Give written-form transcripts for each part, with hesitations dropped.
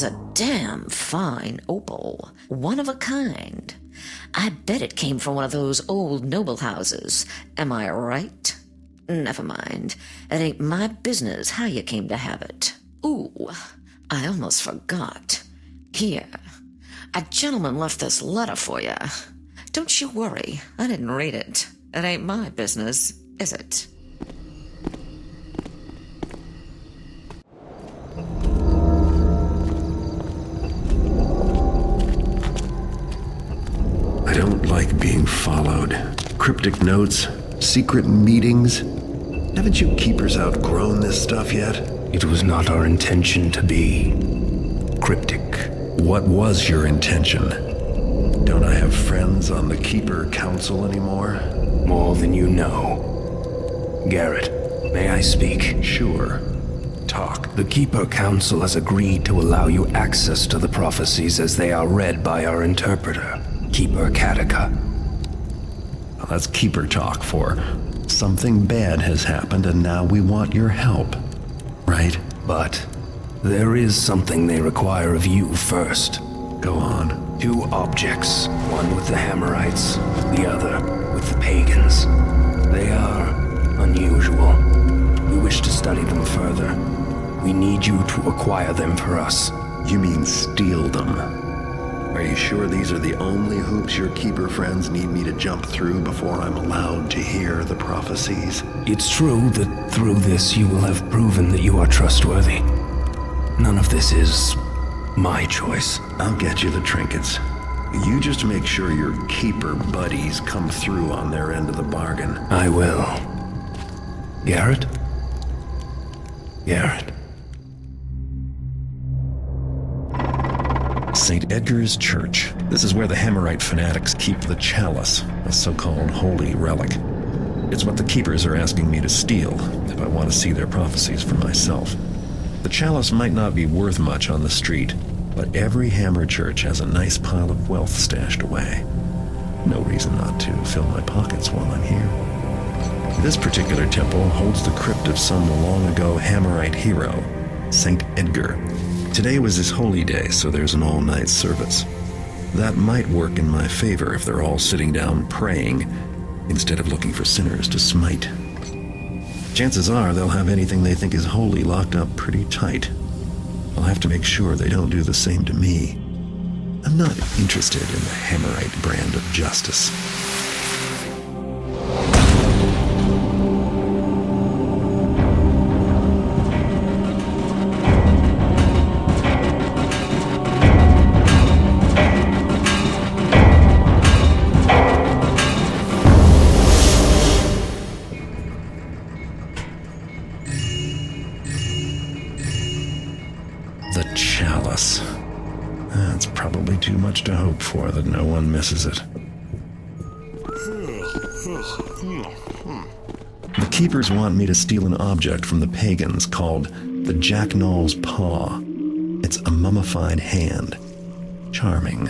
a damn fine opal. One of a kind. I bet it came from one of those old noble houses. Am I right? Never mind. It ain't my business how you came to have it. Ooh, I almost forgot. Here. A gentleman left this letter for you. Don't you worry. I didn't read it. It ain't my business, is it? I don't like being followed. Cryptic notes, secret meetings. Haven't you keepers outgrown this stuff yet? It was not our intention to be cryptic. What was your intention? Don't I have friends on the Keeper Council anymore? More than you know. Garrett, may I speak? Sure. Talk. The Keeper Council has agreed to allow you access to the prophecies as they are read by our interpreter, Keeper Kataka. Well, that's Keeper talk for something bad has happened and now we want your help. Right? But there is something they require of you first. Go on. 2 objects, one with the Hammerites, the other with the Pagans. They are unusual. We wish to study them further. We need you to acquire them for us. You mean steal them? Are you sure these are the only hoops your Keeper friends need me to jump through before I'm allowed to hear the prophecies? It's true that through this you will have proven that you are trustworthy. None of this is my choice. I'll get you the trinkets. You just make sure your Keeper buddies come through on their end of the bargain. I will. Garrett? Garrett. St. Edgar's Church. This is where the Hammerite fanatics keep the Chalice, a so-called holy relic. It's what the Keepers are asking me to steal if I want to see their prophecies for myself. The Chalice might not be worth much on the street, but every Hammer church has a nice pile of wealth stashed away. No reason not to fill my pockets while I'm here. This particular temple holds the crypt of some long-ago Hammerite hero, St. Edgar. Today was his holy day, so there's an all-night service. That might work in my favor if they're all sitting down praying, instead of looking for sinners to smite. Chances are they'll have anything they think is holy locked up pretty tight. I'll have to make sure they don't do the same to me. I'm not interested in the Hammerite brand of justice. The Chalice. That's probably too much to hope for that no one misses it. The Keepers want me to steal an object from the Pagans called the Jacknall's Paw. It's a mummified hand. Charming.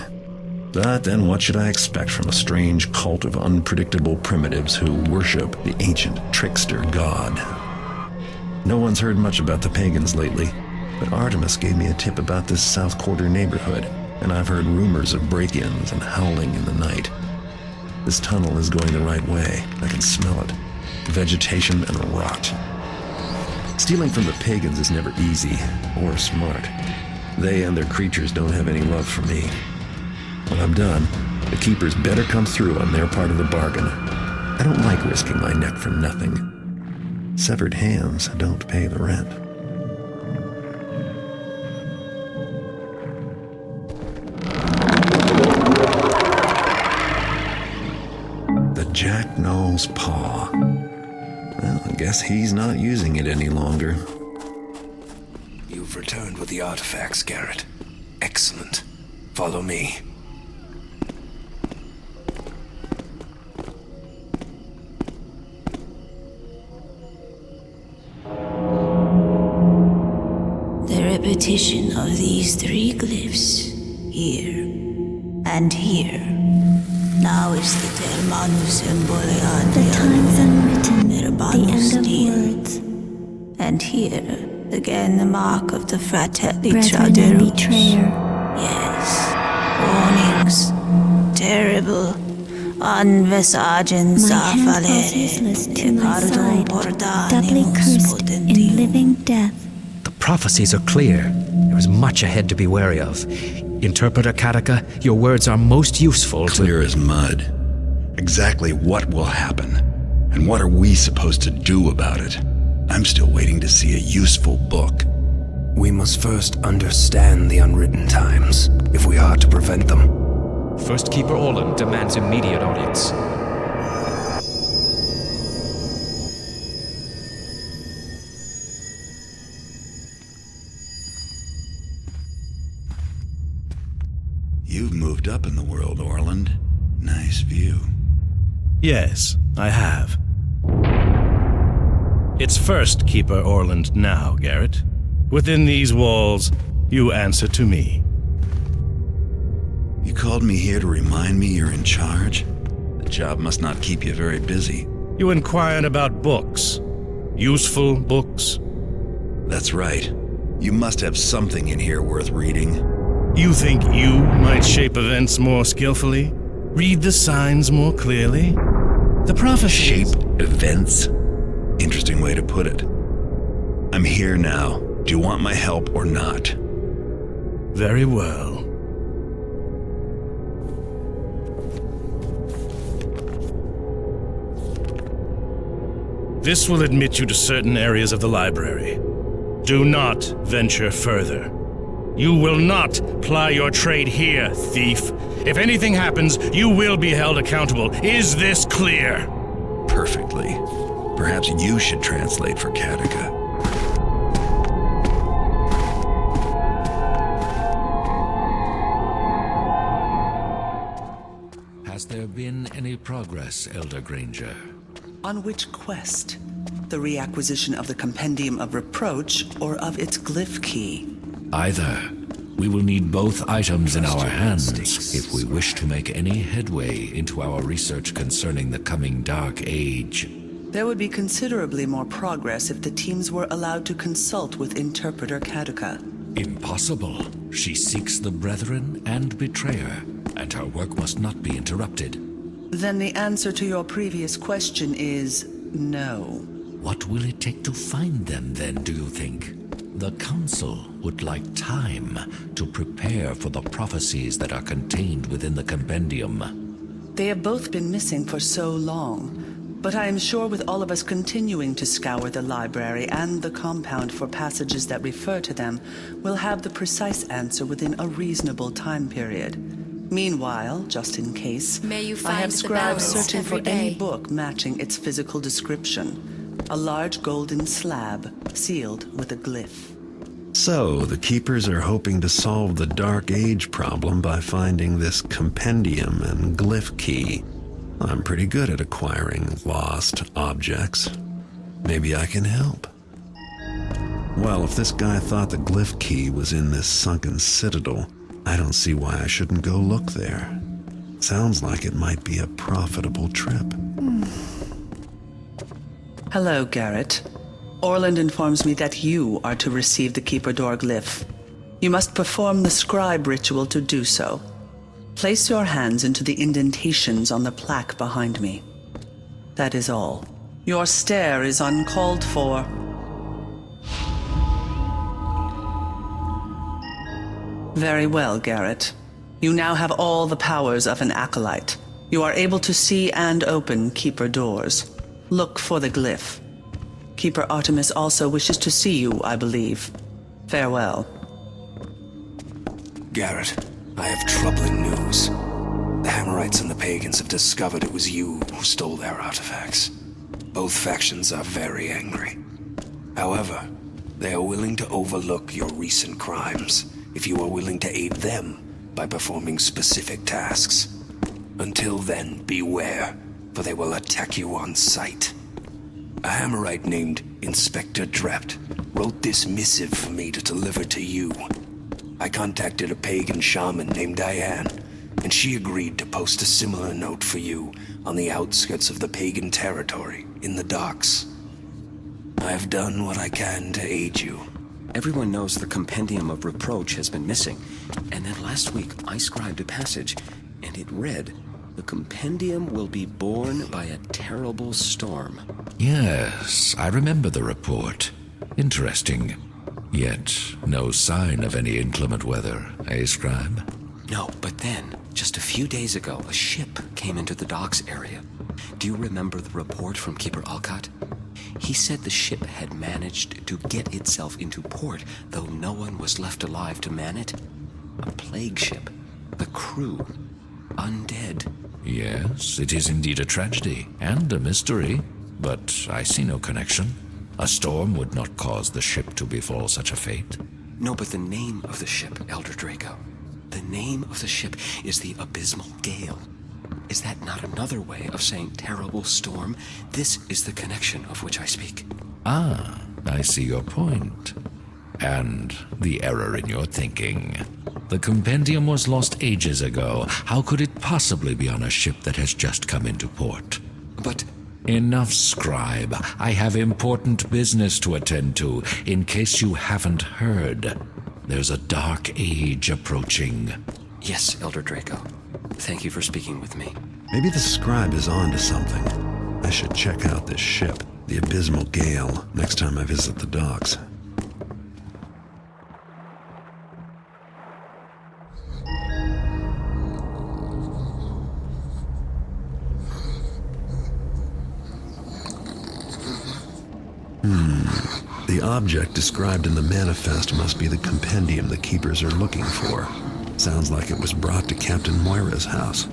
But then what should I expect from a strange cult of unpredictable primitives who worship the ancient trickster god? No one's heard much about the Pagans lately, but Artemis gave me a tip about this South Quarter neighborhood, and I've heard rumors of break-ins and howling in the night. This tunnel is going the right way. I can smell it. Vegetation and rot. Stealing from the Pagans is never easy or smart. They and their creatures don't have any love for me. When I'm done, the Keepers better come through on their part of the bargain. I don't like risking my neck for nothing. Severed hands don't pay the rent. The Jacknall's Paw. Well, I guess he's not using it any longer. You've returned with the artifacts, Garrett. Excellent. Follow me. The repetition of these 3 glyphs, here and here. Now is the Termanus Embolian. The time's unwritten, the end of Steel. words. And here, Again, the mark of the fratelli Brethren and betrayer. Yes. Warnings. Terrible. Unvesagens My hand falls useless to my side, doubly cursed in living death. The prophecies are clear. There is much ahead to be wary of. Interpreter Kataka, your words are most useful to... Clear as mud. Exactly what will happen, and what are we supposed to do about it? I'm still waiting to see a useful book. We must first understand the unwritten times, if we are to prevent them. First Keeper Orland demands immediate audience. You've moved up in the world, Orland. Nice view. Yes, I have. It's First Keeper Orland now, Garrett. Within these walls, you answer to me. You called me here to remind me you're in charge? The job must not keep you very busy. You inquired about books. Useful books. That's right. You must have something in here worth reading. You think you might shape events more skillfully? Read the signs more clearly? The prophecies... Shape events? Interesting way to put it. I'm here now. Do you want my help or not? Very well. This will admit you to certain areas of the library. Do not venture further. You will not ply your trade here, thief. If anything happens, you will be held accountable. Is this clear? Perfectly. Perhaps you should translate for Kataka. Has there been any progress, Elder Granger? On which quest? The reacquisition of the Compendium of Reproach or of its glyph key? Either. We will need both items in our hands if we wish to make any headway into our research concerning the coming Dark Age. There would be considerably more progress if the teams were allowed to consult with Interpreter Kataka. Impossible. She seeks the Brethren and Betrayer, and her work must not be interrupted. Then the answer to your previous question is no. What will it take to find them, then, do you think? The Council would like time to prepare for the prophecies that are contained within the Compendium. They have both been missing for so long, but I am sure with all of us continuing to scour the library and the compound for passages that refer to them, we'll have the precise answer within a reasonable time period. Meanwhile, just in case, May you I find have the scribes balance searching for every any day. book matching its physical description. A large golden slab, sealed with a glyph. So, the Keepers are hoping to solve the Dark Age problem by finding this compendium and glyph key. I'm pretty good at acquiring lost objects. Maybe I can help. Well, if this guy thought the glyph key was in this sunken citadel, I don't see why I shouldn't go look there. Sounds like it might be a profitable trip. Hello, Garrett. Orland informs me that you are to receive the Keeper Door glyph. You must perform the scribe ritual to do so. Place your hands into the indentations on the plaque behind me. That is all. Your stare is uncalled for. Very well, Garrett. You now have all the powers of an acolyte. You are able to see and open Keeper doors. Look for the glyph. Keeper Artemis also wishes to see you, I believe. Farewell. Garrett, I have troubling news. The Hammerites and the Pagans have discovered it was you who stole their artifacts. Both factions are very angry. However, they are willing to overlook your recent crimes if you are willing to aid them by performing specific tasks. Until then, beware, for they will attack you on sight. A Hammerite named Inspector Drept wrote this missive for me to deliver to you. I contacted a pagan shaman named Diane, and she agreed to post a similar note for you on the outskirts of the pagan territory in the docks. I have done what I can to aid you, Everyone knows the Compendium of Reproach has been missing. And then last week, I scribed a passage, and it read, "The Compendium will be borne by a terrible storm." Yes, I remember the report. Interesting. Yet, no sign of any inclement weather, eh, Scribe? No, but then, just a few days ago, a ship came into the docks area. Do you remember the report from Keeper Alcott? He said the ship had managed to get itself into port, though no one was left alive to man it. A plague ship. The crew. Undead. Yes, it is indeed a tragedy, and a mystery, but I see no connection. A storm would not cause the ship to befall such a fate. No, but the name of the ship, Elder Draco. The name of the ship is the Abysmal Gale. Is that not another way of saying terrible storm? This is the connection of which I speak. Ah, I see your point. And the error in your thinking. The compendium was lost ages ago. How could it possibly be on a ship that has just come into port? But... Enough, Scribe. I have important business to attend to, in case you haven't heard. There's a dark age approaching. Yes, Elder Draco. Thank you for speaking with me. Maybe the scribe is on to something. I should check out this ship, the Abysmal Gale, next time I visit the docks. The object described in the manifest must be the compendium the keepers are looking for. Sounds like it was brought to Captain Moira's house.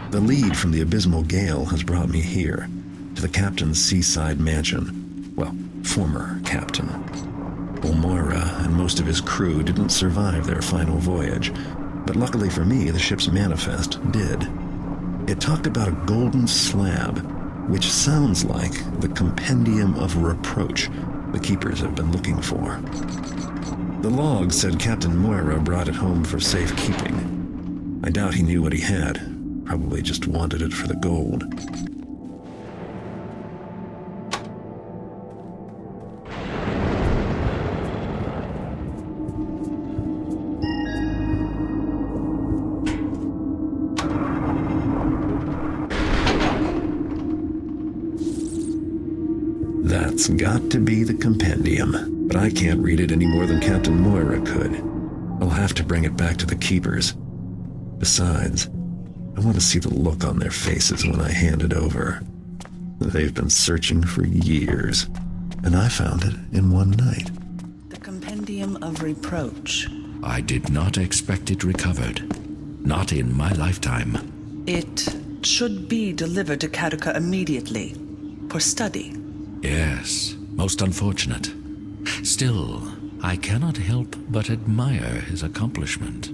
The lead from the Abysmal Gale has brought me here, to the captain's seaside mansion. Well, former captain. Moira and most of his crew didn't survive their final voyage, but luckily for me, the ship's manifest did. It talked about a golden slab, which sounds like the Compendium of Reproach the keepers have been looking for. The log said Captain Moira brought it home for safekeeping. I doubt he knew what he had. Probably just wanted it for the gold. That's got to be the compendium, but I can't read it any more than Captain Moira could. I'll have to bring it back to the keepers. Besides, I want to see the look on their faces when I hand it over. They've been searching for years, and I found it in one night. The Compendium of Reproach. I did not expect it recovered. Not in my lifetime. It should be delivered to Kaduka immediately, for study. Yes, most unfortunate. Still, I cannot help but admire his accomplishment.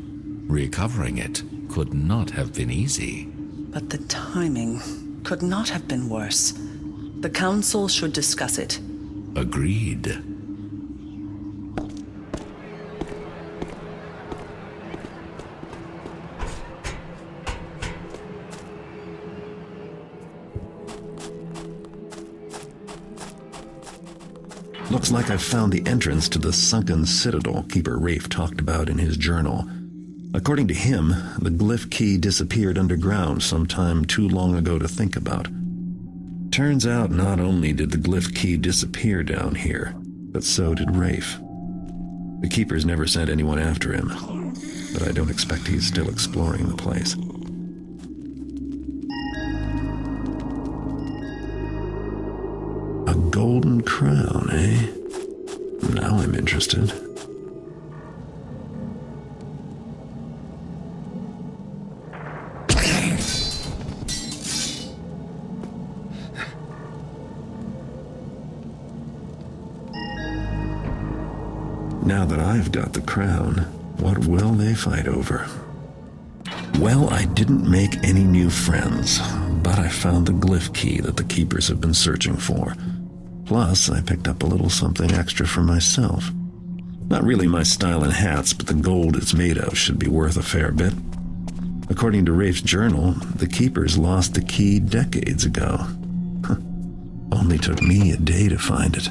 Recovering it could not have been easy. But the timing could not have been worse. The council should discuss it. Agreed. Looks like I've found the entrance to the sunken citadel Keeper Rafe talked about in his journal. According to him, the glyph key disappeared underground sometime too long ago to think about. Turns out not only did the glyph key disappear down here, but so did Rafe. The Keepers never sent anyone after him, but I don't expect he's still exploring the place. A golden crown, eh? Now I'm interested. Now that I've got the crown, what will they fight over? Well, I didn't make any new friends, but I found the glyph key that the Keepers have been searching for. Plus, I picked up a little something extra for myself. Not really my style in hats, but the gold it's made of should be worth a fair bit. According to Rafe's journal, the Keepers lost the key decades ago. Only took me a day to find it.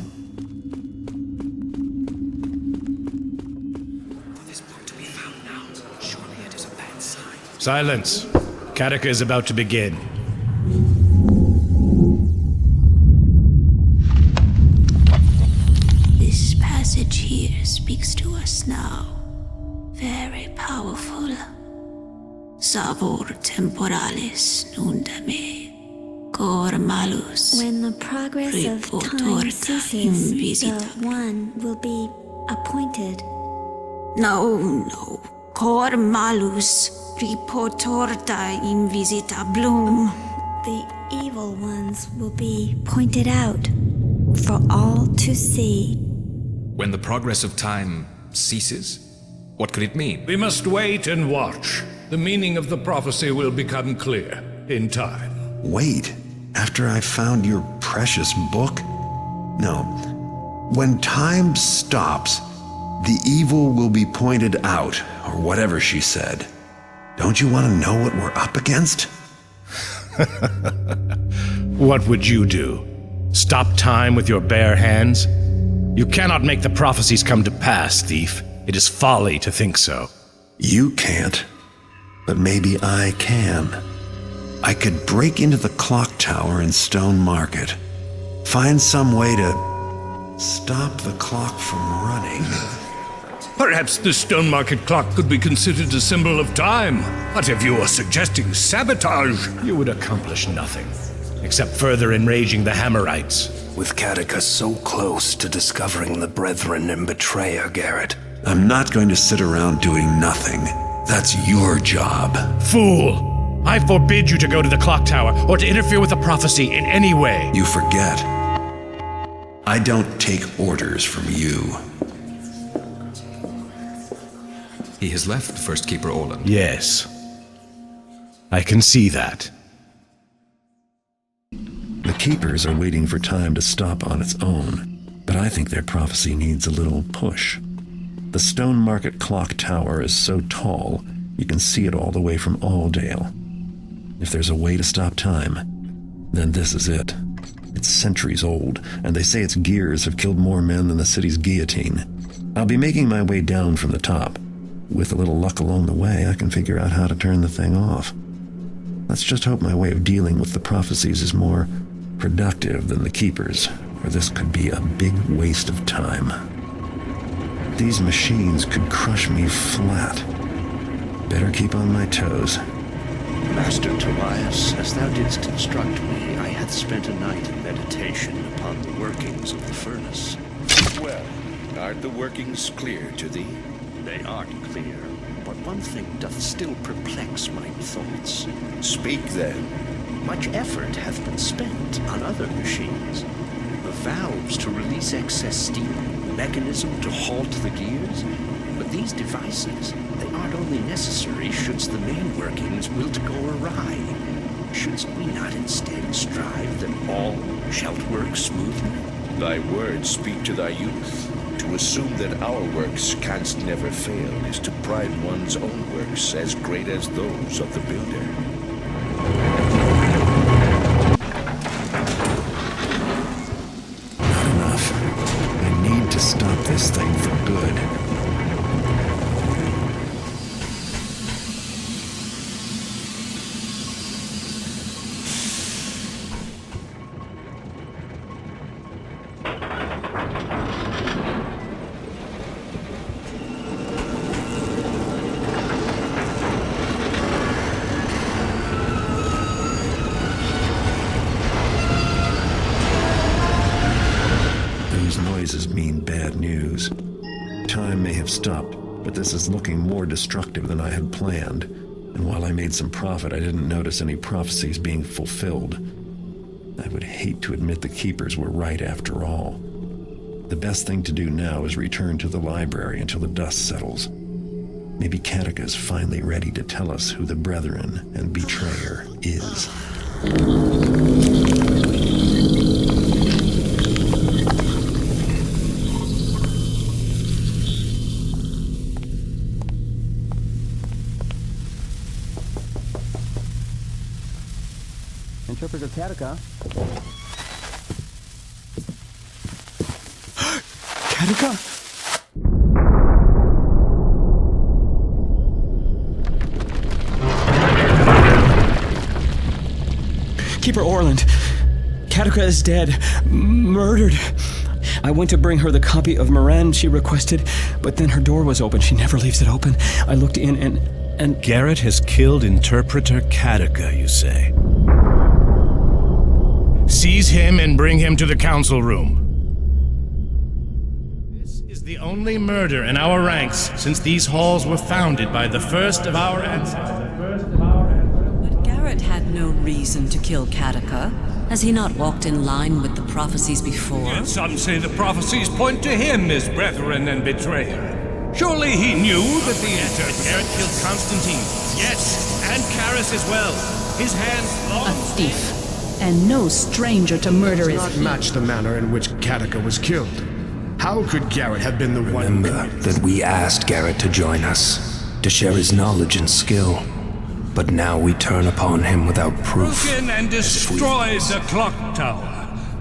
Silence. Kataka is about to begin. This passage here speaks to us now. Very powerful. Savor temporalis nundame, cor malus. When the progress of time ceases, the one will be appointed. No. Cor malus reportorta invisitabulum. The evil ones will be pointed out for all to see. When the progress of time ceases? What could it mean? We must wait and watch. The meaning of the prophecy will become clear in time. Wait, after I found your precious book? No. When time stops, the evil will be pointed out, or whatever she said. Don't you want to know what we're up against? What would you do? Stop time with your bare hands? You cannot make the prophecies come to pass, thief. It is folly to think so. You can't, but maybe I can. I could break into the clock tower in Stone Market, find some way to stop the clock from running. Perhaps the Stone Market clock could be considered a symbol of time. But if you are suggesting sabotage, you would accomplish nothing, except further enraging the Hammerites. With Kataka so close to discovering the Brethren and betrayer, Garrett. I'm not going to sit around doing nothing. That's your job. Fool! I forbid you to go to the clock tower or to interfere with the prophecy in any way. You forget. I don't take orders from you. He has left First Keeper Orland. Yes. I can see that. The Keepers are waiting for time to stop on its own, but I think their prophecy needs a little push. The Stone Market clock tower is so tall, you can see it all the way from Aldale. If there's a way to stop time, then this is it. It's centuries old, and they say its gears have killed more men than the city's guillotine. I'll be making my way down from the top. With a little luck along the way, I can figure out how to turn the thing off. Let's just hope my way of dealing with the prophecies is more productive than the Keepers, or this could be a big waste of time. These machines could crush me flat. Better keep on my toes. Master Tobias, as thou didst instruct me, I had spent a night in meditation upon the workings of the furnace. Well, are the workings clear to thee? They are clear, but one thing doth still perplex mine thoughts. Speak then. Much effort hath been spent on other machines. The valves to release excess steam, the mechanism to halt the gears. But these devices, they aren't only necessary shouldst the main workings will to go awry. Shouldst we not instead strive that all shalt work smoothly? Thy words speak to thy youth. To assume that our works canst never fail is to pride one's own works as great as those of the builder. Not enough. I need to stop this thing for good. Mean bad news. Time may have stopped, but this is looking more destructive than I had planned. And while I made some profit, I didn't notice any prophecies being fulfilled. I would hate to admit the Keepers were right after all. The best thing to do now is return to the library until the dust settles. Maybe Kataka is finally ready to tell us who the Brethren and betrayer is. Interpreter Kataka. Kataka? Keeper Orland. Katika is dead. Murdered. I went to bring her the copy of Moran she requested, but then her door was open. She never leaves it open. I looked in and... Garrett has killed Interpreter Katika, you say? Seize him and bring him to the council room. This is the only murder in our ranks since these halls were founded by the first of our ancestors. But Garrett had no reason to kill Katika. Has he not walked in line with the prophecies before? Yet some say the prophecies point to him as brethren and betrayer. Surely he knew that the Garrett killed Constantine. Yes, and Karis as well. His hands long... A thief. And no stranger to murder is not match the manner in which Katika was killed. How could Garrett have been the one... Remember that we asked Garrett to join us, to share his knowledge and skill. But now we turn upon him without proof. Broken and destroyed the clock tower.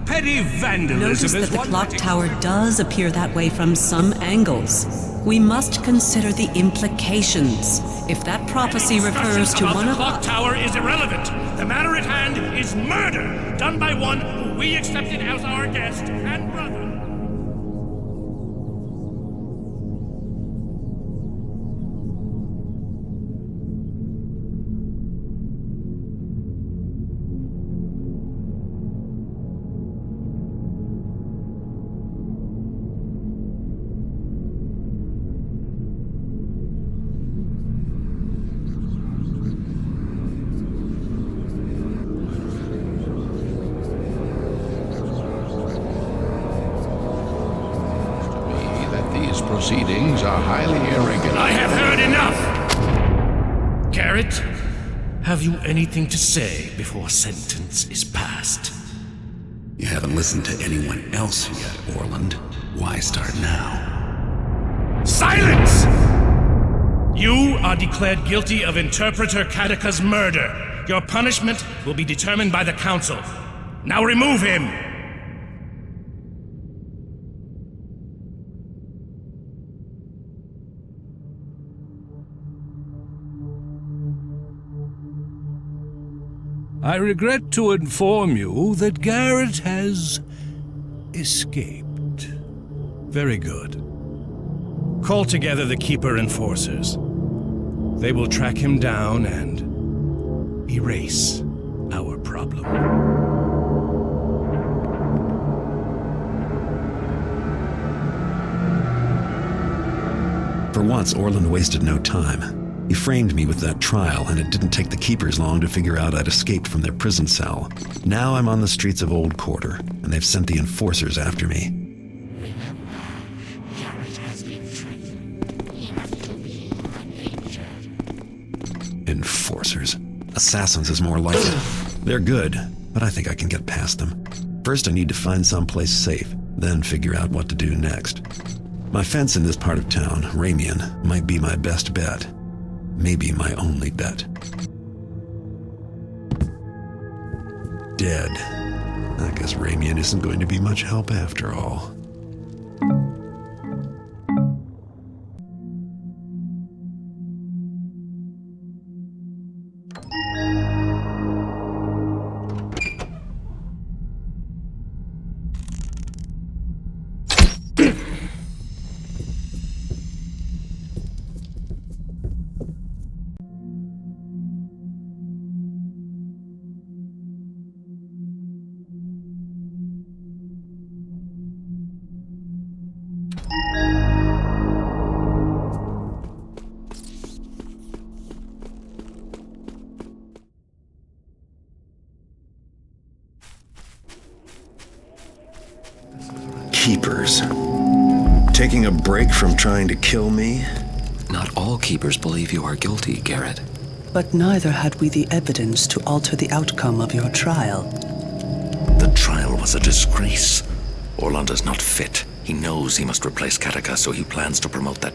Petty vandalism Notice is that the clock tower does appear that way from some angles. We must consider the implications. If that prophecy refers to one of... The clock tower is irrelevant. The matter at hand is murder, done by one who we accepted as our guest and brother. Proceedings are highly irregular. I have heard enough! Garrett, have you anything to say before sentence is passed? You haven't listened to anyone else yet, Orland. Why start now? Silence! You are declared guilty of Interpreter Katika's murder. Your punishment will be determined by the Council. Now remove him! I regret to inform you that Garrett has escaped. Very good. Call together the Keeper Enforcers. They will track him down and erase our problem. For once, Orland wasted no time. He framed me with that trial, and it didn't take the Keepers long to figure out I'd escaped from their prison cell. Now I'm on the streets of Old Quarter, and they've sent the Enforcers after me. Enforcers. Assassins is more like it. They're good, but I think I can get past them. First, I need to find someplace safe, then figure out what to do next. My fence in this part of town, Ramian, might be my best bet. Maybe my only bet. Dead. I guess Ramian isn't going to be much help after all. Keepers. Taking a break from trying to kill me? Not all Keepers believe you are guilty, Garrett. But neither had we the evidence to alter the outcome of your trial. The trial was a disgrace. Orland is not fit. He knows he must replace Katika, so he plans to promote that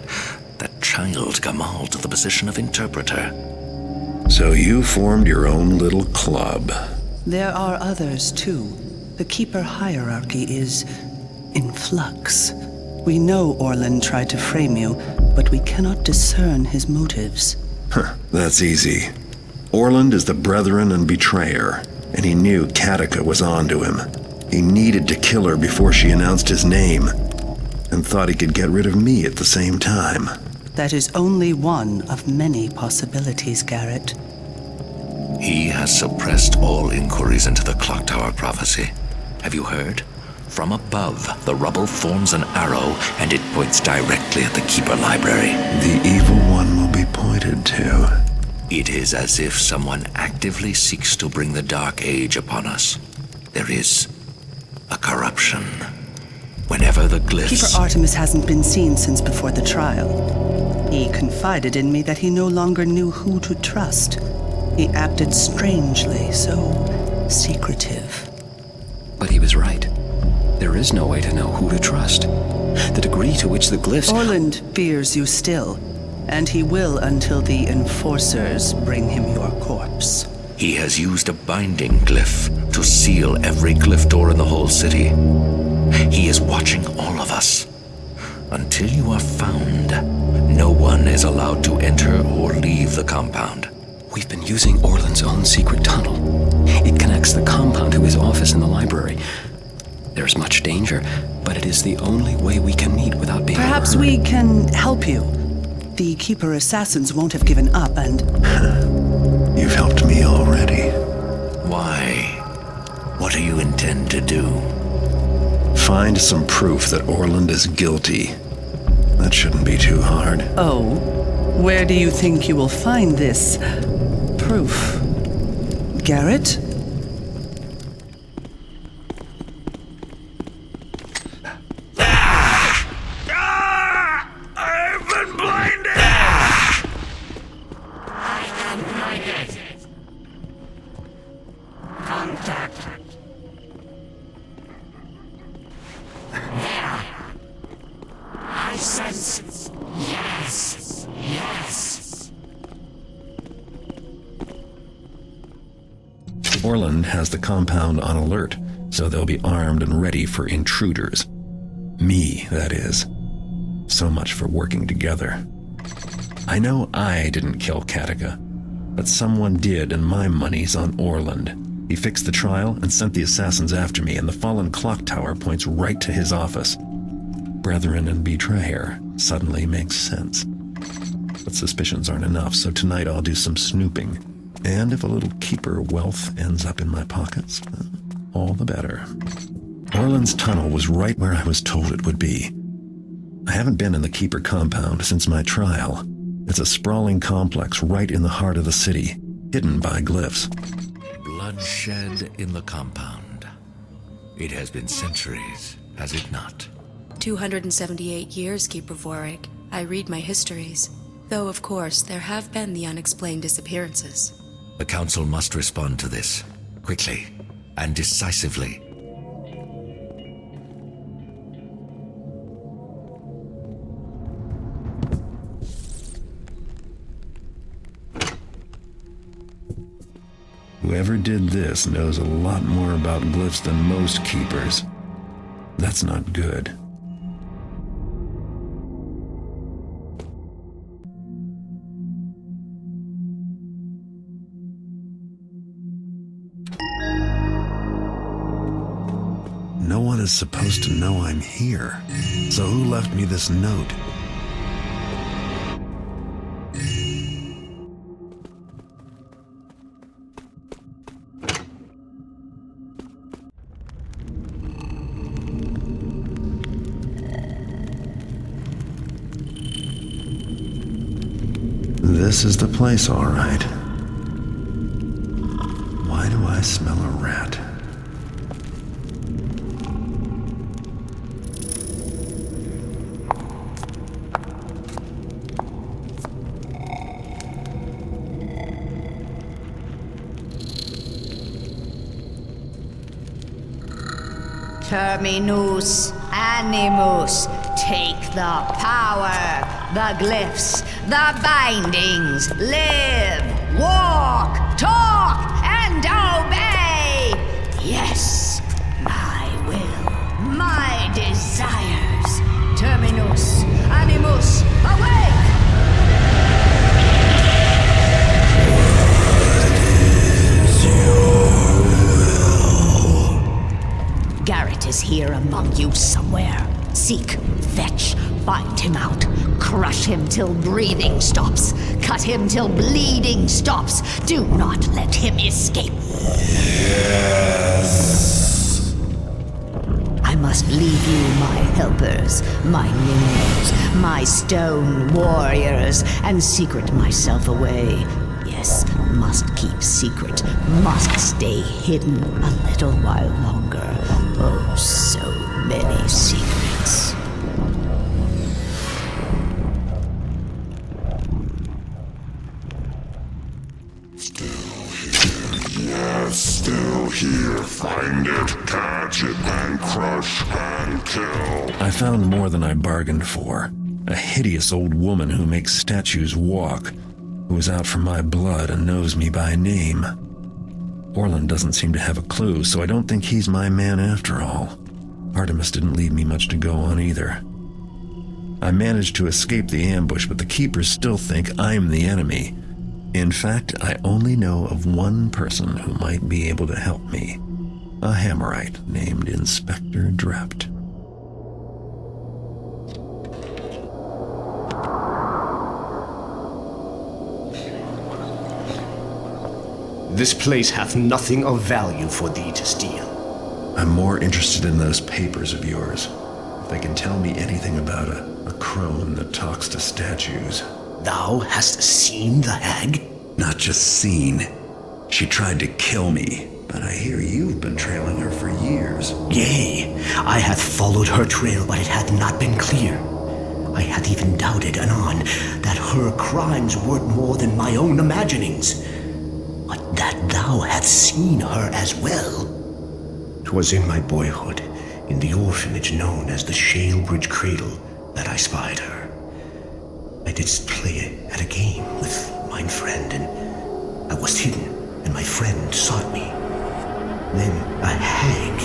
child Gamal to the position of interpreter. So you formed your own little club. There are others, too. The Keeper hierarchy is in flux. We know Orland tried to frame you, but we cannot discern his motives. That's easy. Orland is the brethren and betrayer, And he knew Katika was onto him. He needed to kill her before she announced his name, and thought he could get rid of me at the same time. That is only one of many possibilities, Garrett. He has suppressed all inquiries into the Clock Tower prophecy. Have you heard? From above, the rubble forms an arrow, and it points directly at the Keeper Library. The evil one will be pointed to. It is as if someone actively seeks to bring the Dark Age upon us. There is a corruption. Whenever the glyphs... Keeper Artemis hasn't been seen since before the trial. He confided in me that he no longer knew who to trust. He acted strangely, so secretive. But he was right. There is no way to know who to trust. The degree to which the glyphs... Orland fears you still, and he will until the enforcers bring him your corpse. He has used a binding glyph to seal every glyph door in the whole city. He is watching all of us. Until you are found, no one is allowed to enter or leave the compound. We've been using Orland's own secret tunnel. It connects the compound to his office in the library. There's much danger, but it is the only way we can meet without being Perhaps overheard. we can help you. The Keeper assassins won't have given up, and... You've helped me already. Why? What do you intend to do? Find some proof that Orland is guilty. That shouldn't be too hard. Oh, where do you think you will find this proof? Garrett? I've been blinded! I am blinded. Contact. There. I sense. Yes. Yes. Orland has the compound on alert, so they'll be armed and ready for intruders. Me, that is. So much for working together. I know I didn't kill Katika, but someone did, and my money's on Orland. He fixed the trial and sent the assassins after me, and the fallen clock tower points right to his office. Brethren and betrayer suddenly makes sense. But suspicions aren't enough, so tonight I'll do some snooping. And if a little Keeper wealth ends up in my pockets, all the better. Orland's tunnel was right where I was told it would be. I haven't been in the Keeper compound since my trial. It's a sprawling complex right in the heart of the city, hidden by glyphs. Bloodshed in the compound. It has been centuries, has it not? 278 years, Keeper Vorik. I read my histories. Though, of course, there have been the unexplained disappearances. The Council must respond to this, quickly and decisively. Whoever did this knows a lot more about glyphs than most keepers. That's not good. No one is supposed to know I'm here. So who left me this note? This is the place, all right. Why do I smell a rat? Terminus animus, take the power, the glyphs, the bindings, live, walk, talk, and obey! Yes, my will, my desires. Terminus animus, awake! What is your Fetch, find him out, crush him till breathing stops, cut him till bleeding stops. Do not let him escape. Yes. I must leave you my helpers, my minions, my stone warriors, and secret myself away. Yes, must keep secret, must stay hidden a little while longer. Oh, so many secrets. Still here. Find it, catch it, and crush and kill. I found more than I bargained for. A hideous old woman who makes statues walk, who is out for my blood and knows me by name. Orland doesn't seem to have a clue, so I don't think he's my man after all. Artemis didn't leave me much to go on either. I managed to escape the ambush, but the Keepers still think I'm the enemy. In fact, I only know of one person who might be able to help me. A Hammerite named Inspector Drept. This place hath nothing of value for thee to steal. I'm more interested in those papers of yours. If they can tell me anything about a crone that talks to statues. Thou hast seen the hag? Not just seen. She tried to kill me, but I hear you've been trailing her for years. Yea, I hath followed her trail, but it hath not been clear. I hath even doubted anon that her crimes were more than my own imaginings. But that thou hadst seen her as well. 'Twas in my boyhood, in the orphanage known as the Shalebridge Cradle, that I spied her. I didst play at a game with mine friend, and I was hidden, and my friend sought me. Then a hag,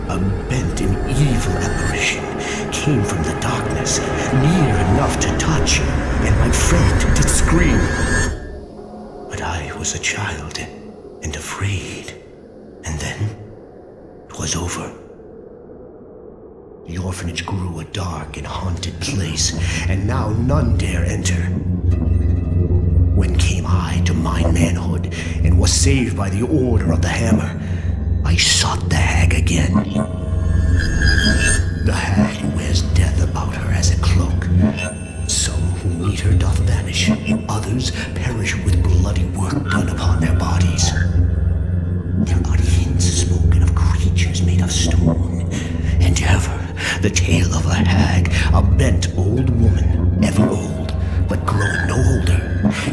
a bent and evil apparition, came from the darkness, near enough to touch, and my friend did scream. But I was a child, and afraid, and then 'twas over. The orphanage grew a dark and haunted place, and now none dare enter. When came I to mine manhood, and was saved by the order of the Hammer, I sought the hag again. The hag wears death about her as a cloak. Some who meet her doth vanish, others perish with bloody work done upon their bodies. There are hints spoken of creatures made of stone, and ever the tale of a hag, a bent old woman, ever old, but growing no older,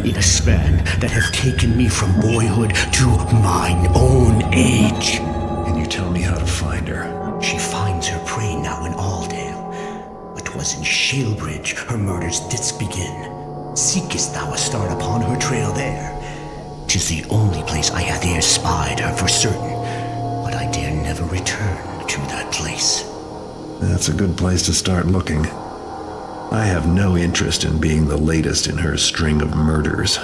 in a span that hath taken me from boyhood to mine own age. Can you tell me how to find her? She finds her prey now in Aldale, but 'twas in Shalebridge her murders didst begin. Seekest thou a start upon her trail there? 'Tis the only place I hath e'er spied her for certain, but I dare never return to that place. That's a good place to start looking. I have no interest in being the latest in her string of murders.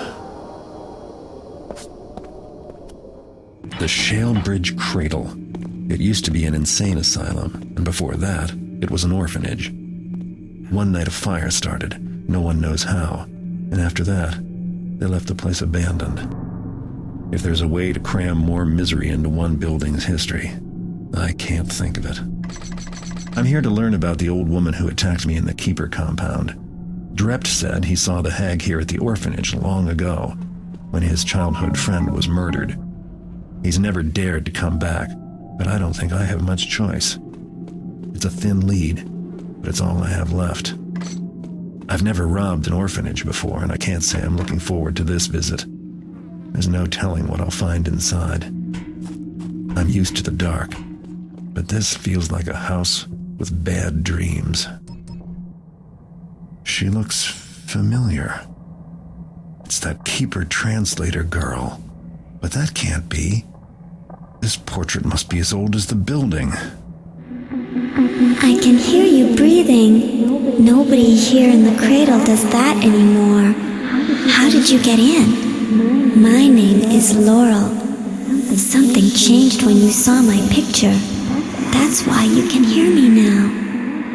The Shalebridge Cradle. It used to be an insane asylum, and before that, it was an orphanage. One night a fire started, no one knows how, and after that, they left the place abandoned. If there's a way to cram more misery into one building's history, I can't think of it. I'm here to learn about the old woman who attacked me in the Keeper compound. Drept said he saw the hag here at the orphanage long ago, when his childhood friend was murdered. He's never dared to come back, but I don't think I have much choice. It's a thin lead, but it's all I have left. I've never robbed an orphanage before, and I can't say I'm looking forward to this visit. There's no telling what I'll find inside. I'm used to the dark, but this feels like a house with bad dreams. She looks familiar. It's that Keeper translator girl. But that can't be. This portrait must be as old as the building. I can hear you breathing. Nobody here in the cradle does that anymore. How did you get in? My name is Laurel. Something changed when you saw my picture. That's why you can hear me now.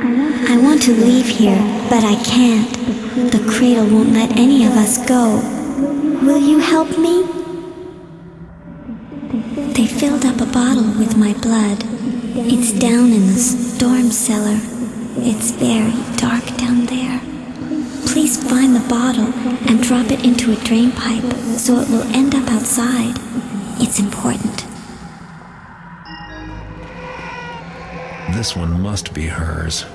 I want to leave here, but I can't. The cradle won't let any of us go. Will you help me? They filled up a bottle with my blood. It's down in the storm cellar. It's very dark down there. Please find the bottle and drop it into a drain pipe so it will end up outside. It's important. This one must be hers.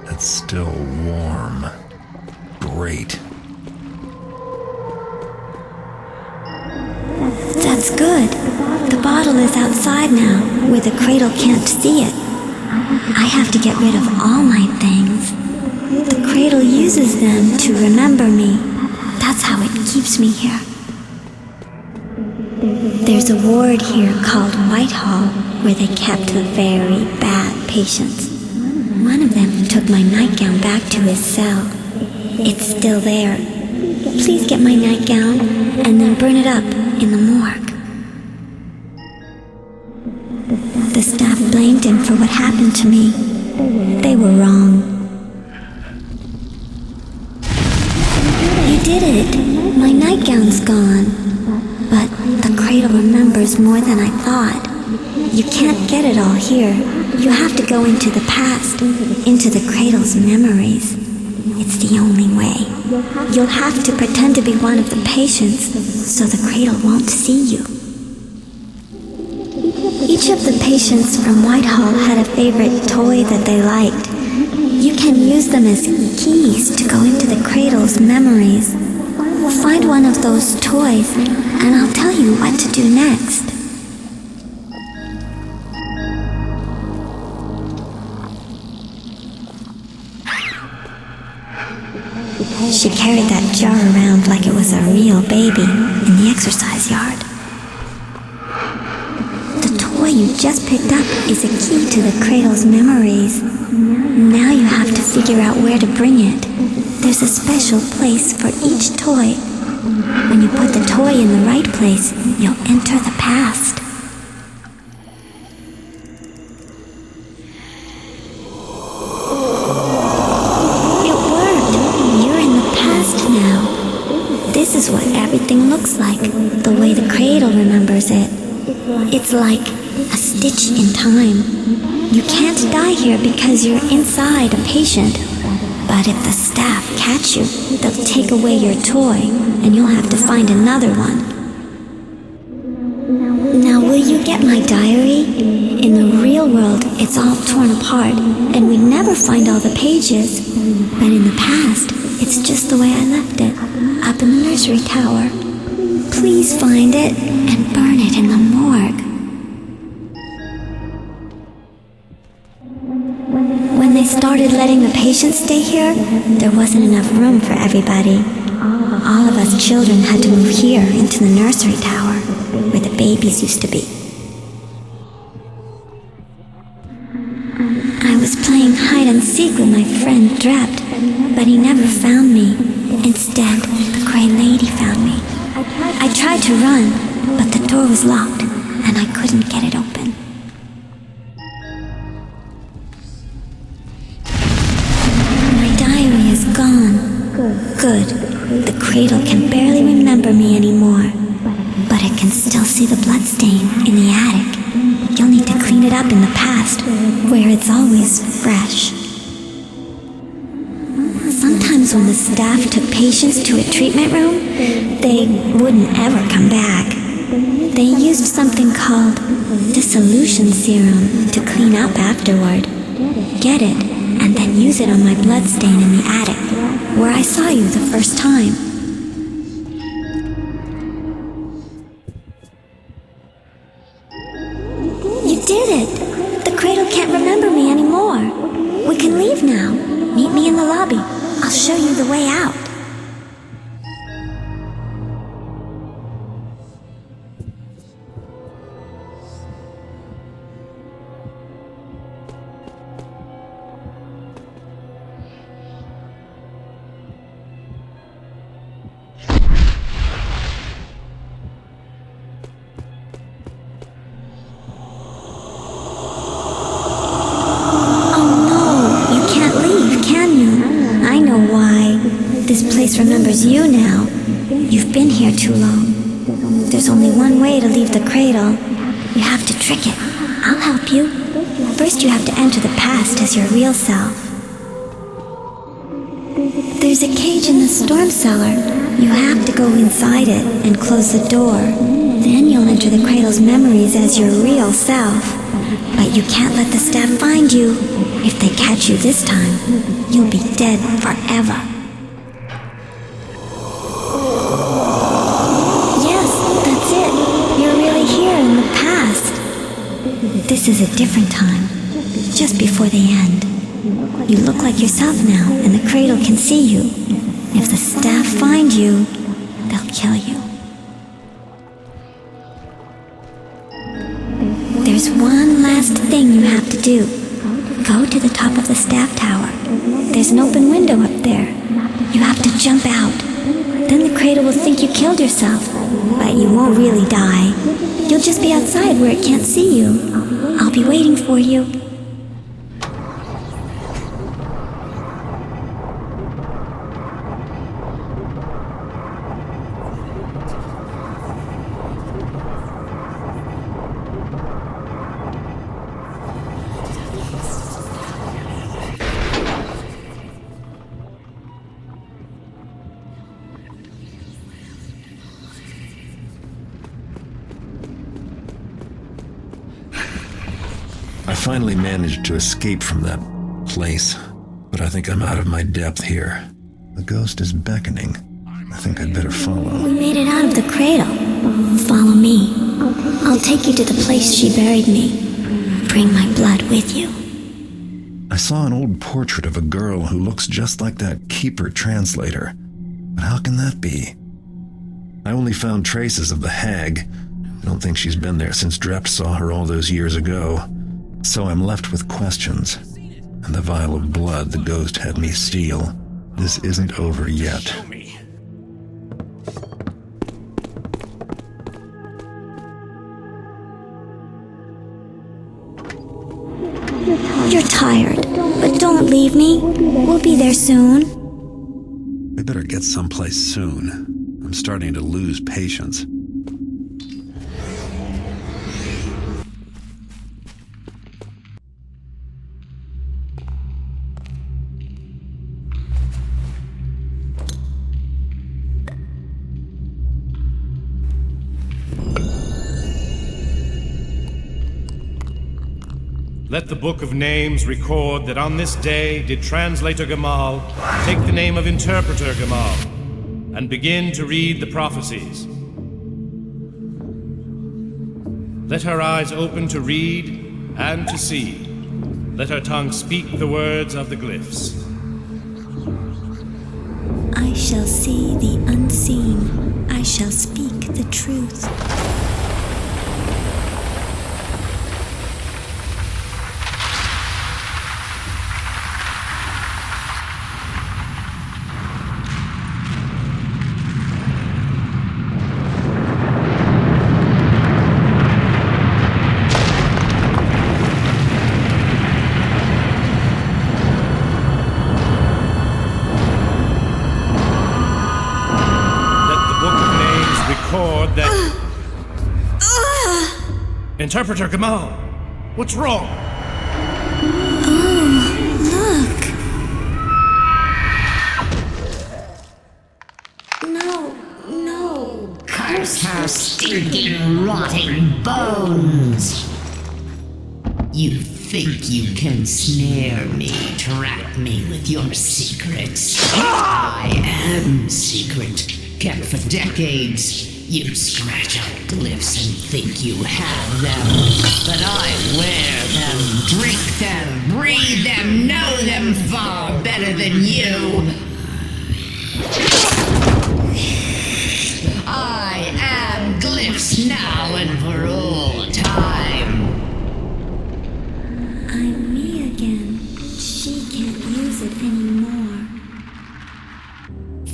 It's still warm. Great. That's good. The bottle is outside now, where the cradle can't see it. I have to get rid of all my things. The cradle uses them to remember me. That's how it keeps me here. There's a ward here called Whitehall, where they kept the very bad patients. One of them took my nightgown back to his cell. It's still there. Please get my nightgown and then burn it up in the morgue. The staff blamed him for what happened to me. They were wrong. You did it! My nightgown's gone. But the cradle remembers more than I thought. You can't get it all here. You have to go into the past, into the cradle's memories. It's the only way. You'll have to pretend to be one of the patients, so the cradle won't see you. Each of the patients from Whitehall had a favorite toy that they liked. You can use them as keys to go into the cradle's memories. Find one of those toys, and I'll tell you what to do next. She carried that jar around like it was a real baby in the exercise yard. The toy you just picked up is a key to the cradle's memories. Now you have to figure out where to bring it. There's a special place for each toy. When you put the toy in the right place, you'll enter the past. It worked! You're in the past now. This is what everything looks like, the way the cradle remembers it. It's like a stitch in time. You can't die here because you're inside a patient. But if the staff catch you, they'll take away your toy, and you'll have to find another one. Now will you get my diary? In the real world, it's all torn apart, and we never find all the pages. But in the past, it's just the way I left it, up in the nursery tower. Please find it, and burn it in the morgue. When they started letting the patients stay here, there wasn't enough room for everybody. All of us children had to move here into the nursery tower, where the babies used to be. I was playing hide and seek with my friend Drept, but he never found me. Instead, the Grey Lady found me. I tried to run, but the door was locked, and I couldn't get it open. Gone. Good. The cradle can barely remember me anymore, but it can still see the bloodstain in the attic. You'll need to clean it up in the past, where it's always fresh. Sometimes when the staff took patients to a treatment room, they wouldn't ever come back. They used something called dissolution serum to clean up afterward. Get it, and then use it on my bloodstain in the attic, where I saw you the first time. You did it! The cradle can't remember me anymore. We can leave now. Meet me in the lobby. I'll show you the way out. This place remembers you now. You've been here too long. There's only one way to leave the cradle. You have to trick it. I'll help you. First you have to enter the past as your real self. There's a cage in the storm cellar. You have to go inside it and close the door. Then you'll enter the cradle's memories as your real self. But you can't let the staff find you. If they catch you this time, you'll be dead forever. Yes, that's it. You're really here in the past. This is a different time. Just before the end. You look like yourself now, and the cradle can see you. If the staff find you, they'll kill you. There's one last thing you have to do. Go to the top of the staff tower. There's an open window up there. You have to jump out. Then the cradle will think you killed yourself, but you won't really die. You'll just be outside where it can't see you. I'll be waiting for you. I finally managed to escape from that place, but I think I'm out of my depth here. The ghost is beckoning. I think I'd better follow. We made it out of the cradle. Follow me. I'll take you to the place she buried me. Bring my blood with you. I saw an old portrait of a girl who looks just like that keeper translator. But how can that be? I only found traces of the hag. I don't think she's been there since Drept saw her all those years ago. So I'm left with questions. And the vial of blood the ghost had me steal. This isn't over yet. You're tired, but don't leave me. We'll be there soon. We better get someplace soon. I'm starting to lose patience. Let the Book of Names record that on this day did Translator Gamal take the name of Interpreter Gamal and begin to read the prophecies. Let her eyes open to read and to see. Let her tongue speak the words of the glyphs. I shall see the unseen. I shall speak the truth. Interpreter Gamal, what's wrong? Oh, look. No. Curse her stinking, rotting bones! You think you can snare me, trap me with your secrets? I am secret, kept for decades. You scratch out glyphs and think you have them, but I wear them, drink them, breathe them, know them far better than you. I am glyphs now and for all time. I'm me again. She can't use it anymore.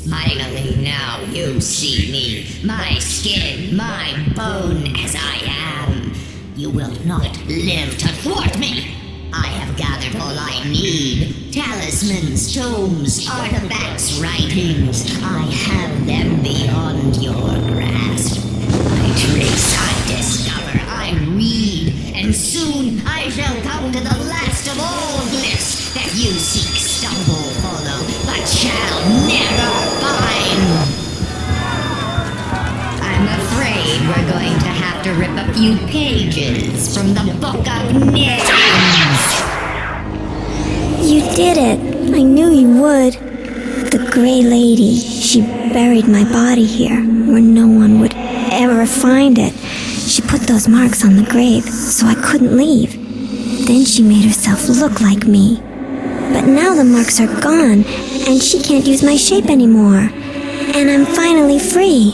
Finally, now you see me, my skin, my bone as I am. You will not live to thwart me. I have I've gathered all I need. Talismans, tomes, artifacts, writings. I have them beyond your grasp. I trace, I discover, I read, and soon I shall come to the last of all glyphs that you seek, stumble, follow, but shall never find. I'm afraid we're going to have to rip a few pages from the Book of Names. You did it. I knew you would. The Grey Lady, she buried my body here where no one would ever find it. She put those marks on the grave so I couldn't leave. Then she made herself look like me. But now the marks are gone and she can't use my shape anymore. And I'm finally free.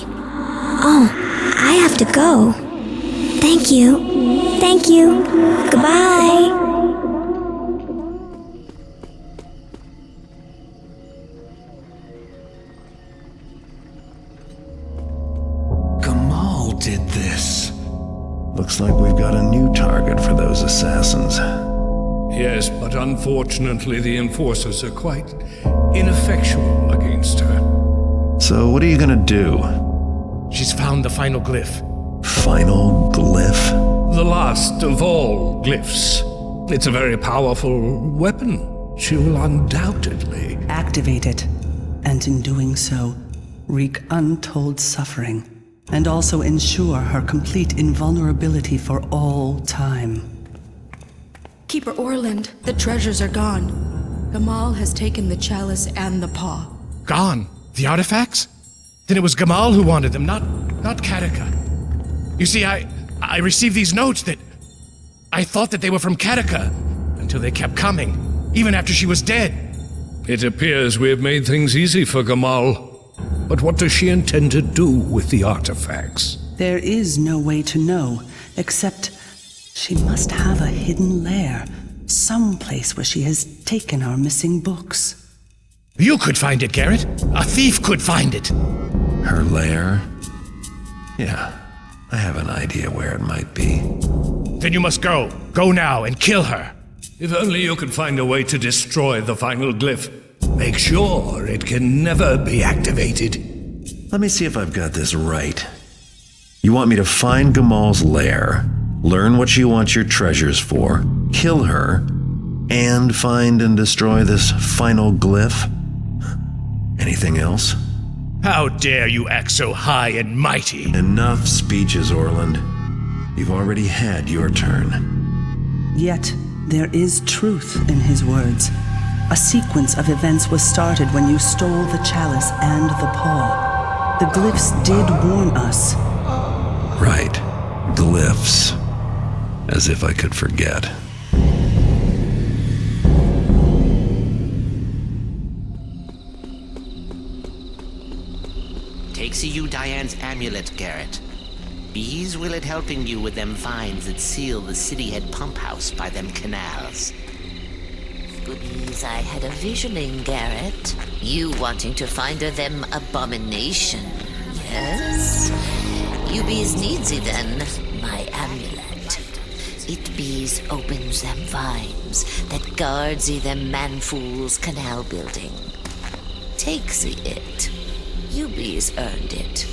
Oh, I have to go. Thank you. Thank you. Goodbye. Gamal did this. Looks like we've got a new target for those assassins. Yes, but unfortunately the enforcers are quite ineffectual against her. So what are you gonna do? She's found the final glyph. Final Glyph? The last of all glyphs. It's a very powerful weapon. She will undoubtedly activate it, and in doing so, wreak untold suffering, and also ensure her complete invulnerability for all time. Keeper Orland, the treasures are gone. Gamal has taken the chalice and the paw. Gone? The artifacts? Then it was Gamal who wanted them, not Kataka. You see, I received these notes that I thought that they were from Kataka until they kept coming, even after she was dead. It appears we have made things easy for Gamal. But what does she intend to do with the artifacts? There is no way to know, except she must have a hidden lair, someplace where she has taken our missing books. You could find it, Garrett. A thief could find it. Her lair? Yeah, I have an idea where it might be. Then you must go. Go now and kill her. If only you could find a way to destroy the final glyph. Make sure it can never be activated. Let me see if I've got this right. You want me to find Gamal's lair, learn what she wants your treasures for, kill her, and find and destroy this final glyph? Anything else? How dare you act so high and mighty? Enough speeches, Orland. You've already had your turn. Yet, there is truth in his words. A sequence of events was started when you stole the chalice and the paw. The glyphs did warn us. Right. Glyphs. As if I could forget. Take you Diane's amulet, Garrett. Bees will it helping you with them vines that seal the city head pump house by them canals. Goodies, I had a visioning, Garrett. You wanting to find her them abomination, yes? You bees needs it then, my amulet. It bees opens them vines that guards them man-fools canal building. Takes it. You bees earned it.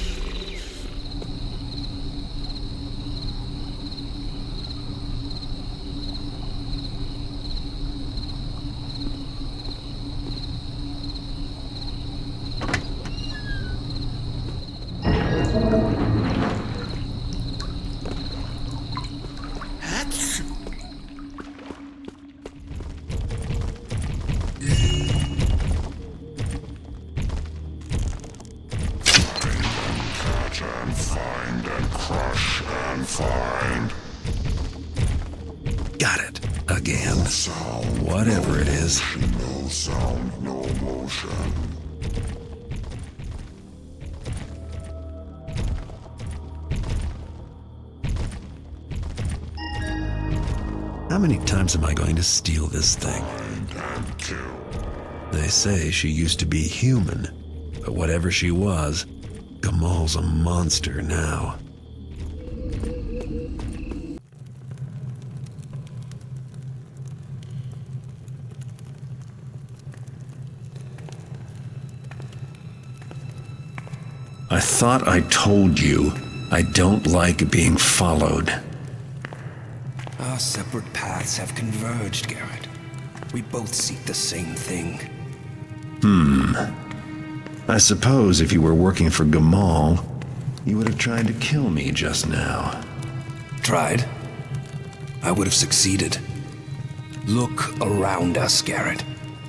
Got it. Again. Whatever it is. No sound, no motion. How many times am I going to steal this thing? They say she used to be human, but whatever she was, Gamal's a monster now. I thought I told you I don't like being followed. Our separate paths have converged, Garrett. We both seek the same thing. I suppose if you were working for Gamal, you would have tried to kill me just now. Tried? I would have succeeded. Look around us, Garrett.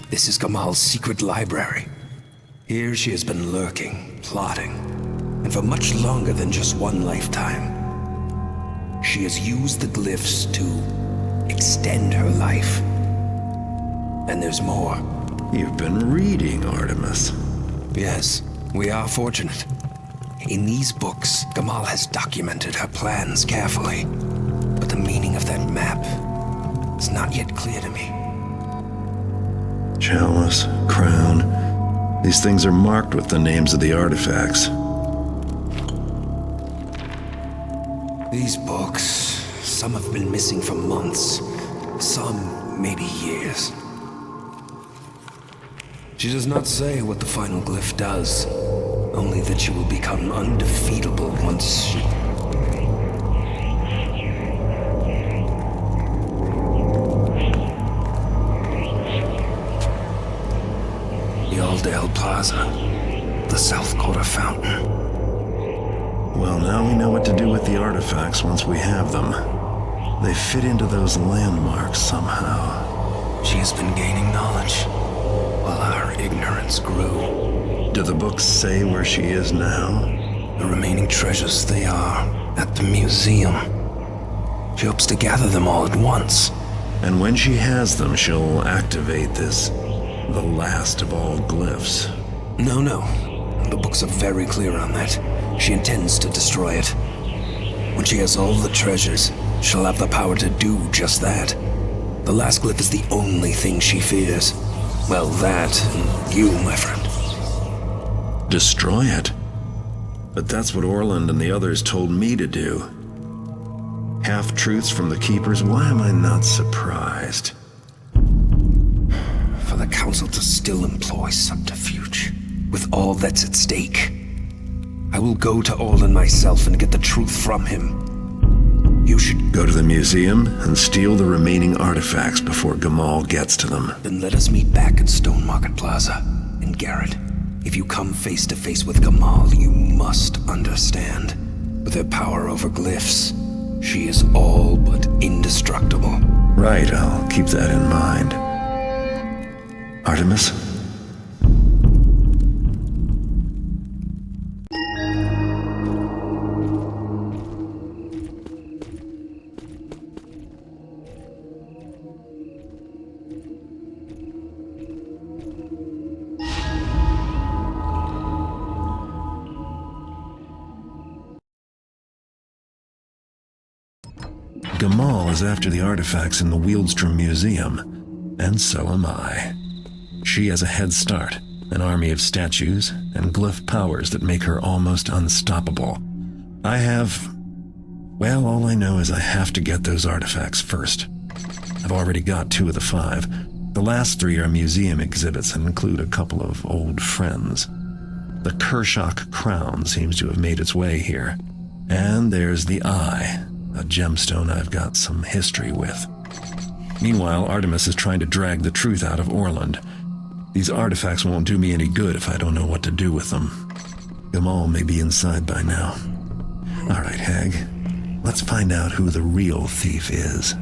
This is Gamal's secret library. Here she has been lurking, plotting, and for much longer than just one lifetime. She has used the glyphs to extend her life. And there's more. You've been reading, Artemis. Yes, we are fortunate. In these books, Gamal has documented her plans carefully. But the meaning of that map is not yet clear to me. Chalice, crown. These things are marked with the names of the artifacts. These books, some have been missing for months, some maybe years. She does not say what the Final Glyph does, only that she will become undefeatable once she... The Aldale Plaza, the South Quarter Fountain. Well, now we know what to do with the artifacts once we have them. They fit into those landmarks somehow. She has been gaining knowledge, while our ignorance grew. Do the books say where she is now? The remaining treasures, they are at the museum. She hopes to gather them all at once. And when she has them, she'll activate this, the last of all glyphs. No. The books are very clear on that. She intends to destroy it. When she has all the treasures, she'll have the power to do just that. The last glyph is the only thing she fears. Well, that, and you, my friend. Destroy it? But that's what Orland and the others told me to do. Half-truths from the Keepers, why am I not surprised? For the Council to still employ subterfuge, with all that's at stake. I will go to Orland myself and get the truth from him. You should go to the museum and steal the remaining artifacts before Gamal gets to them. Then let us meet back at Stone Market Plaza. And Garrett, if you come face to face with Gamal, you must understand. With her power over glyphs, she is all but indestructible. Right, I'll keep that in mind. Artemis? Gamal is after the artifacts in the Wieldstrom Museum, and so am I. She has a head start, an army of statues, and glyph powers that make her almost unstoppable. All I know is I have to get those artifacts first. I've already got 2 of the 5. The last 3 are museum exhibits and include a couple of old friends. The Kershak crown seems to have made its way here. And there's the Eye, a gemstone I've got some history with. Meanwhile, Artemis is trying to drag the truth out of Orland. These artifacts won't do me any good if I don't know what to do with them. Gamal may be inside by now. All right, Hag. Let's find out who the real thief is.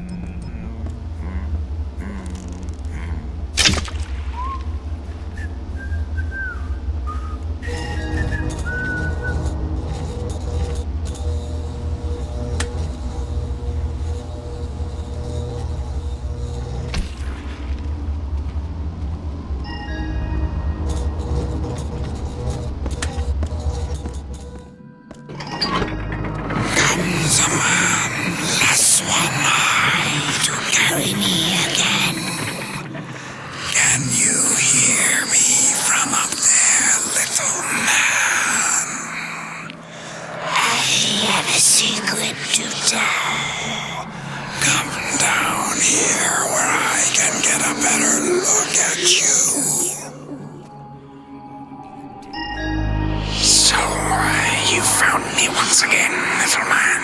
Comes a man, less one eye. me once again, little man.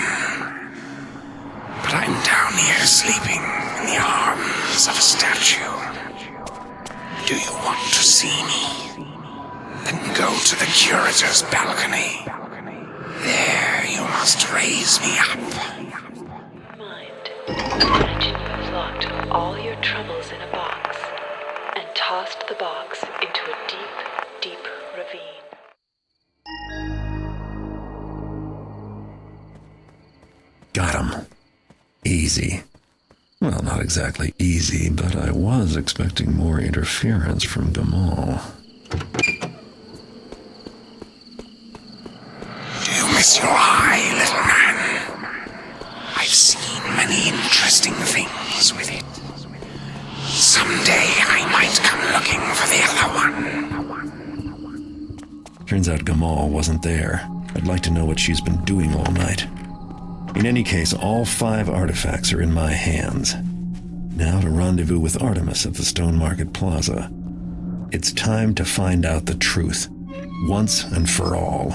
But I'm down here sleeping in the arms of a statue. Do you want to see me? Then go to the curator's balcony. There you must raise me up. Imagine you have locked all your troubles in a box and tossed the box into a deep, deep ravine. Got him. Easy. Well, not exactly easy, but I was expecting more interference from Gamal. Do you miss your eye, little man? I've seen many interesting things with it. Someday I might come looking for the other one. Turns out Gamal wasn't there. I'd like to know what she's been doing all night. In any case, all 5 artifacts are in my hands. Now to rendezvous with Artemis at the Stone Market Plaza. It's time to find out the truth, once and for all.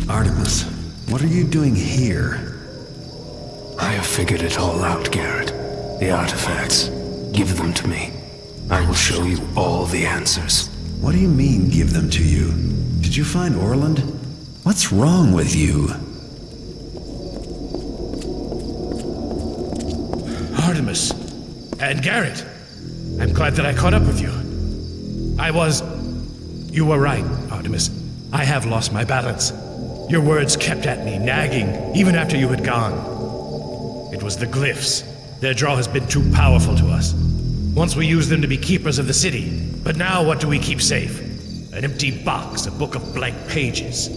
Artemis, what are you doing here? I have figured it all out, Garrett. The artifacts. Give them to me. I will show you all the answers. What do you mean, give them to you? Did you find Orland? What's wrong with you? Artemis and Garrett, I'm glad that I caught up with you. You were right, Artemis. I have lost my balance. Your words kept at me, nagging, even after you had gone. It was the glyphs. Their draw has been too powerful to us. Once we used them to be keepers of the city, but now what do we keep safe? An empty box, a book of blank pages.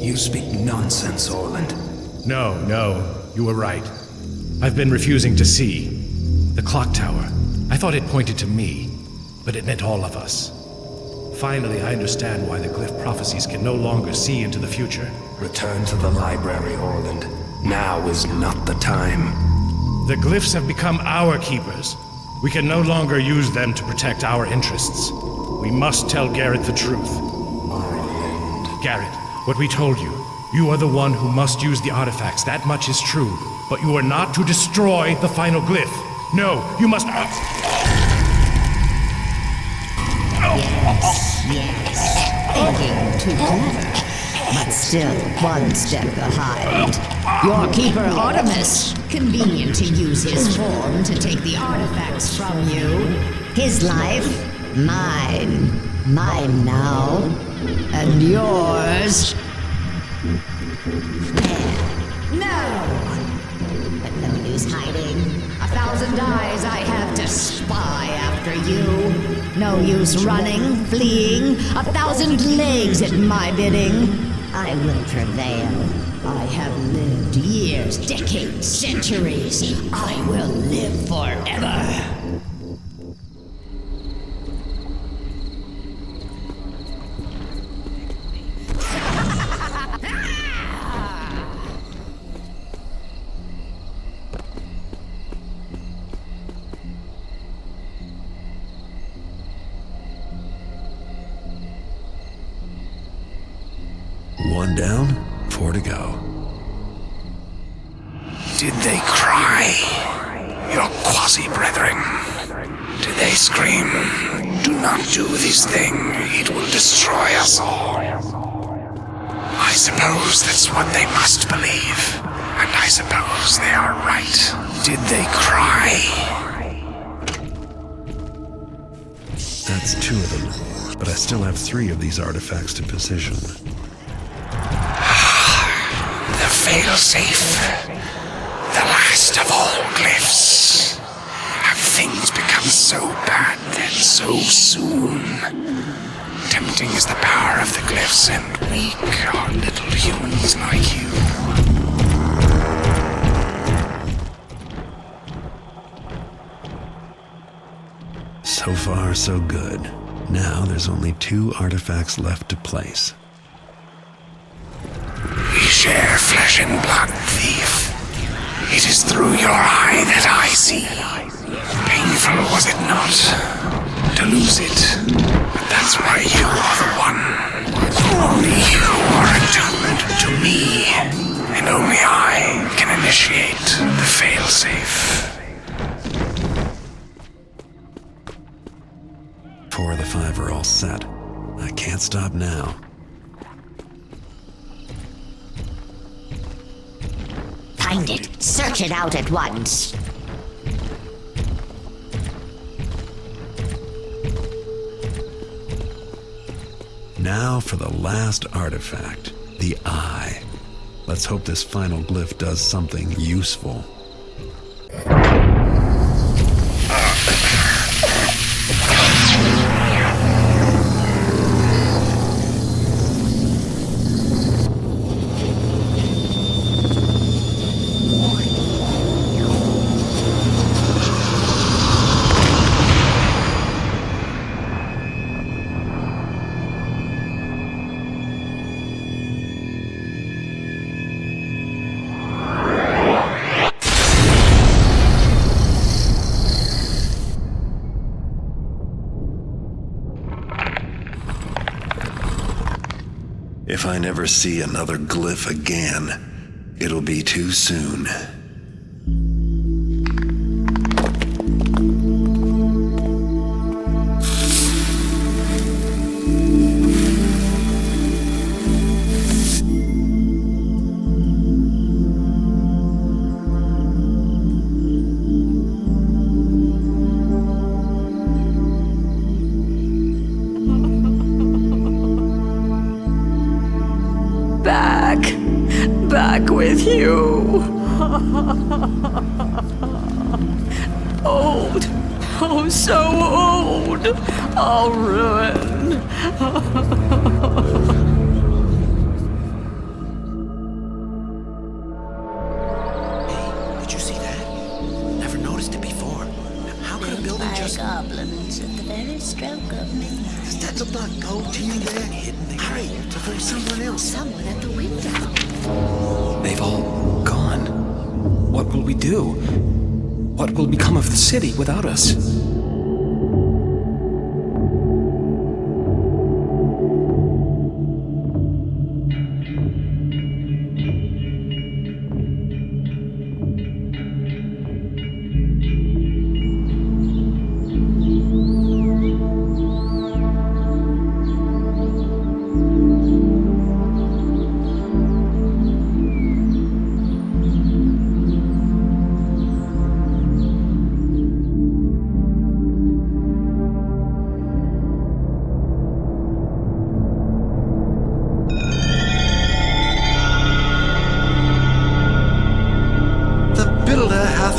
You speak nonsense, Orland. No, you were right. I've been refusing to see. The clock tower. I thought it pointed to me, but it meant all of us. Finally, I understand why the glyph prophecies can no longer see into the future. Return to the library, Orland. Now is not the time. The glyphs have become our keepers. We can no longer use them to protect our interests. We must tell Garrett the truth. Garrett, what we told you. You are the one who must use the artifacts. That much is true. But you are not to destroy the final glyph. No, you must... Yes. Thinking too clever. But still one step behind. Your keeper Artemis. Convenient to use his form to take the artifacts from you. His life, mine. Mine now. And yours. There. No! But no use hiding. 1,000 eyes I have to spy after you. No use running, fleeing. 1,000 legs at my bidding. I will prevail. I have lived years, decades, centuries. I will live forever. One down, 4 to go. Did they cry? Your quasi-brethren? Did they scream, "Do not do this thing, it will destroy us all"? I suppose that's what they must believe, and I suppose they are right. Did they cry? That's 2 of them, but I still have 3 of these artifacts to position. The failsafe. The last of all glyphs. Have things become so bad then so soon? Tempting is the power of the glyphs, and weak are little humans like you. So far, so good. Now there's only 2 artifacts left to place. We share flesh and blood, thief. It is through your eye that I see. Painful painful, was it not? To lose it. But that's why you are the one. Only you are attuned to me. And only I can initiate the failsafe. 4 of the 5 are all set. I can't stop now. Find it. Search it out at once. Now for the last artifact, the Eye. Let's hope this final glyph does something useful. If I never see another glyph again, it'll be too soon. Back with you. Old. Oh, so old. All ruined. Did you see that? Never noticed it before. How could a building just... goblins at the very stroke of midnight. Does that look like gold to you there? Hurry, before someone else... Someone at the window. They've all gone. What will we do? What will become of the city without us?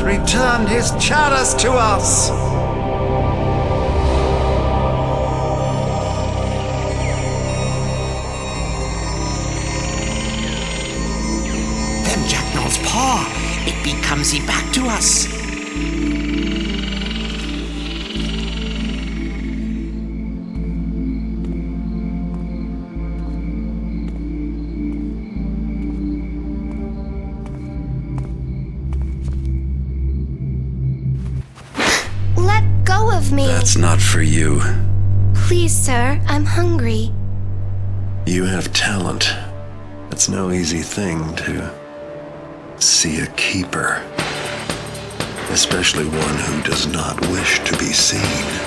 Returned his chalice to us! Them Jacknall's paw. It becomes he back to us. Me. That's not for you. Please, sir, I'm hungry. You have talent. It's no easy thing to see a keeper, especially one who does not wish to be seen.